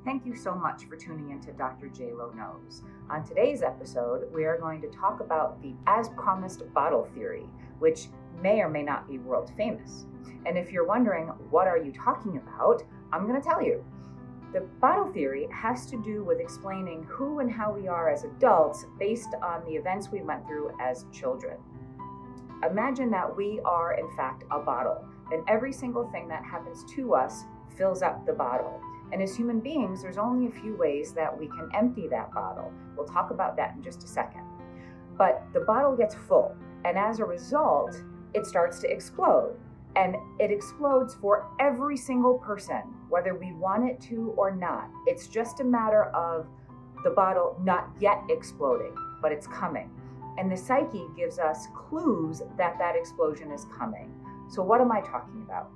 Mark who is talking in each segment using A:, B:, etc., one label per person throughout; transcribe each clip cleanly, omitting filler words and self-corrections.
A: Thank you so much for tuning into Dr. J-Lo Knows. On today's episode, we are going to talk about the as promised bottle theory, which may or may not be world famous. And if you're wondering, what are you talking about? I'm going to tell you. The bottle theory has to do with explaining who and how we are as adults based on the events we went through as children. Imagine that we are, in fact, a bottle, and every single thing that happens to us fills up the bottle. And as human beings, there's only a few ways that we can empty that bottle. We'll talk about that in just a second. But the bottle gets full, and as a result, it starts to explode. And it explodes for every single person, whether we want it to or not. It's just a matter of the bottle not yet exploding, but it's coming. And the psyche gives us clues that that explosion is coming. So what am I talking about?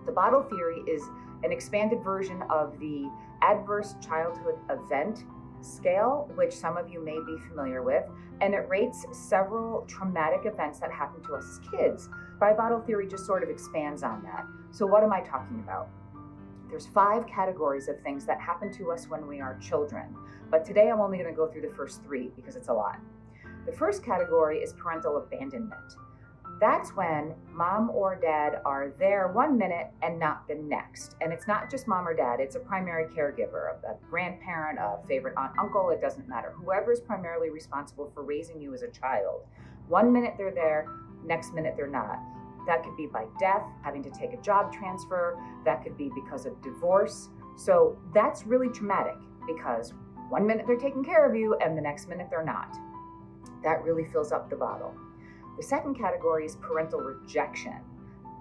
A: The bottle theory is an expanded version of the adverse childhood event scale, which some of you may be familiar with, and it rates several traumatic events that happen to us as kids. Bottle theory just sort of expands on that. So what am I talking about? There's 5 categories of things that happen to us when we are children, but today I'm only going to go through the first 3 because it's a lot. The first category is parental abandonment. That's when mom or dad are there one minute and not the next. And it's not just mom or dad, it's a primary caregiver, a grandparent, a favorite aunt, uncle, it doesn't matter. Whoever is primarily responsible for raising you as a child. One minute they're there, next minute they're not. That could be by death, having to take a job transfer. That could be because of divorce. So that's really traumatic because one minute they're taking care of you and the next minute they're not. That really fills up the bottle. The second category is parental rejection.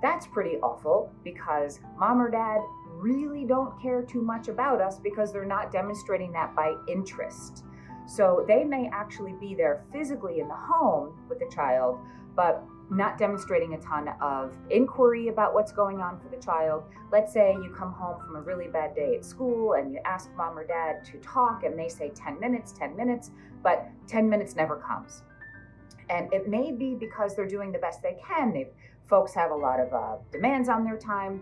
A: That's pretty awful because mom or dad really don't care too much about us because they're not demonstrating that by interest. So they may actually be there physically in the home with the child, but not demonstrating a ton of inquiry about what's going on for the child. Let's say you come home from a really bad day at school and you ask mom or dad to talk and they say 10 minutes, but 10 minutes never comes. And it may be because they're doing the best they can. Folks have a lot of demands on their time.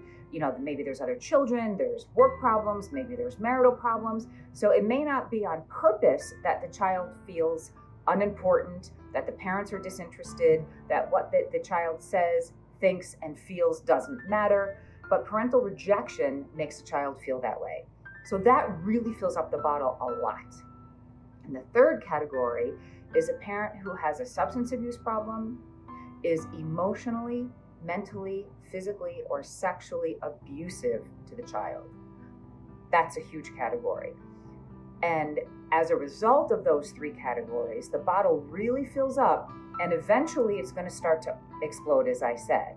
A: Maybe there's other children, there's work problems, maybe there's marital problems. So it may not be on purpose that the child feels unimportant, that the parents are disinterested, that what the child says, thinks, and feels doesn't matter. But parental rejection makes the child feel that way. So that really fills up the bottle a lot. And the third category is a parent who has a substance abuse problem, is emotionally, mentally, physically, or sexually abusive to the child. That's a huge category. And as a result of those 3 categories, the bottle really fills up and eventually it's going to start to explode, as I said.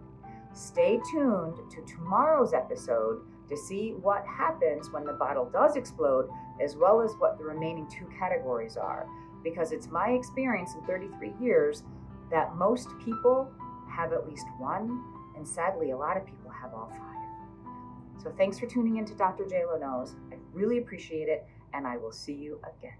A: Stay tuned to tomorrow's episode to see what happens when the bottle does explode, as well as what the remaining 2 categories are. Because it's my experience in 33 years that most people have at least one, and sadly, a lot of people have all 5. So thanks for tuning in to Dr. J-Lo Knows. I really appreciate it, and I will see you again.